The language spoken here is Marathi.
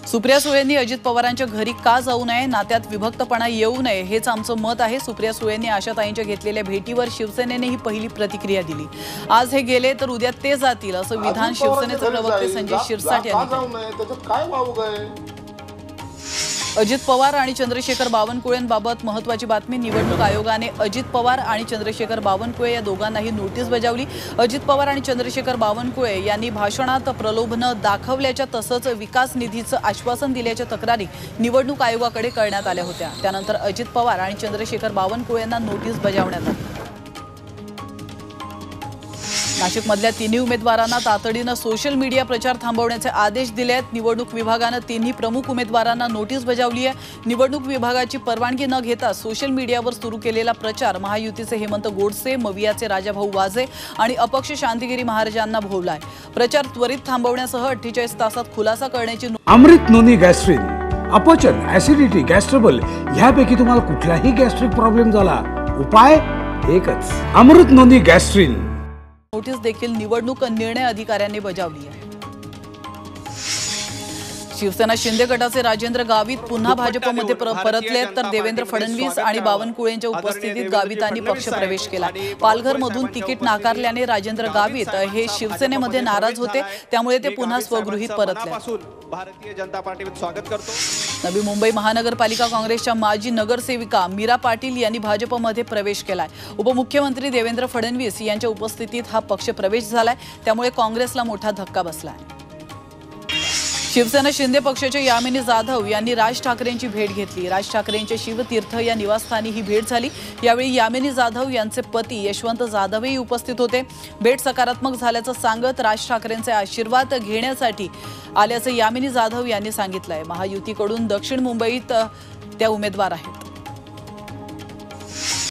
सुप्रिया सुळेंनी अजित पवारांच्या घरी का जाऊ नये, नात्यात विभक्तपणा येऊ नये हेच आमचं मत आहे। सुप्रिया सुळेंनी आशाताईंच्या घेतलेल्या भेटीवर शिवसेनेने ही पहिली प्रतिक्रिया दिली। आज हे गेले तर उद्या ते जातील असं विधान शिवसेनेचे प्रवक्ते संजय शिरसाट यांनी केलं। अजित पवार आणि चंद्रशेखर बावनकुळेंबाबत महत्त्वाची बातमी। निवडणूक आयोगाने अजित पवार आणि चंद्रशेखर बावनकुळे या दोघांनाही नोटीस बजावली। अजित पवार आणि चंद्रशेखर बावनकुळे यांनी भाषणात प्रलोभनं दाखवल्याच्या तसंच विकास निधीचं आश्वासन दिल्याच्या तक्रारी निवडणूक आयोगाकडे करण्यात आल्या होत्या। त्यानंतर अजित पवार आणि चंद्रशेखर बावनकुळेंना नोटीस बजावण्यात आली। नाशिकमधल्या तिन्ही उमेदवारांना तातडीनं सोशल मीडिया प्रचार थांबवण्याचे आदेश दिले आहेत। निवडणूक विभागानं तिन्ही प्रमुख उमेदवारांना नोटीस बजावली आहे। निवडणूक विभागाची परवानगी न घेता सोशल मीडियावर सुरू केलेला प्रचार महायुतीचे हेमंत गोडसे, मवियाचे राजाभाऊ वाजे आणि अपक्ष शांतिगिरी महाराजांना भोवलाय। प्रचार त्वरित थांबवण्यासह 48 तासात खुलासा करण्याची अमृत नोनी गॅस्ट्रिन, अपचन, ऍसिडिटी, गॅस्ट्रबल ह्यापैकी तुम्हाला कुठलाही गॅस्ट्रिक प्रॉब्लेम झाला, उपाय एकच, अमृत नोनी गॅस्ट्रिन। नोटीस देखील निवडणूक निर्णय अधिकाऱ्यांनी बजावली आहे। शिवसेना शिंदे गटाचे राजेंद्र गावित पुन्हा भाजपमध्ये परतले तर देवेंद्र फडणवीस आणि बावनकुळेंच्या उपस्थितीत गावितांनी पक्षप्रवेश केला। पालघरमधून तिकीट नाकारल्याने राजेंद्र गावित हे शिवसेनेमध्ये नाराज होते, त्यामुळे ते पुन्हा स्वगृहीत परतले। भारतीय जनता पार्टीमध्ये स्वागत करतो। नवी मुंबई महानगरपालिका काँग्रेसच्या माजी नगरसेविका मीरा पाटील यांनी भाजपमध्ये प्रवेश केलाय। उपमुख्यमंत्री देवेंद्र फडणवीस यांच्या उपस्थितीत हा पक्षप्रवेश झालाय, त्यामुळे काँग्रेसला मोठा धक्का बसलाय। शिवसेना शिंदे पक्षाचे यामिनी जाधव यांनी राज ठाकरेंची भेट घेतली। राज ठाकरेंच्या शिवतीर्थ या निवासस्थानी ही भेट झाली। यावेळी यामिनी जाधव यांचे पती यशवंत जाधवही उपस्थित होते। भेट सकारात्मक झाल्याचं सांगत राज ठाकरेंचे आशीर्वाद घेण्यासाठी आल्याचं यामिनी जाधव यांनी सांगितलंय। महायुतीकडून दक्षिण मुंबईत त्या उमेदवार आहेत।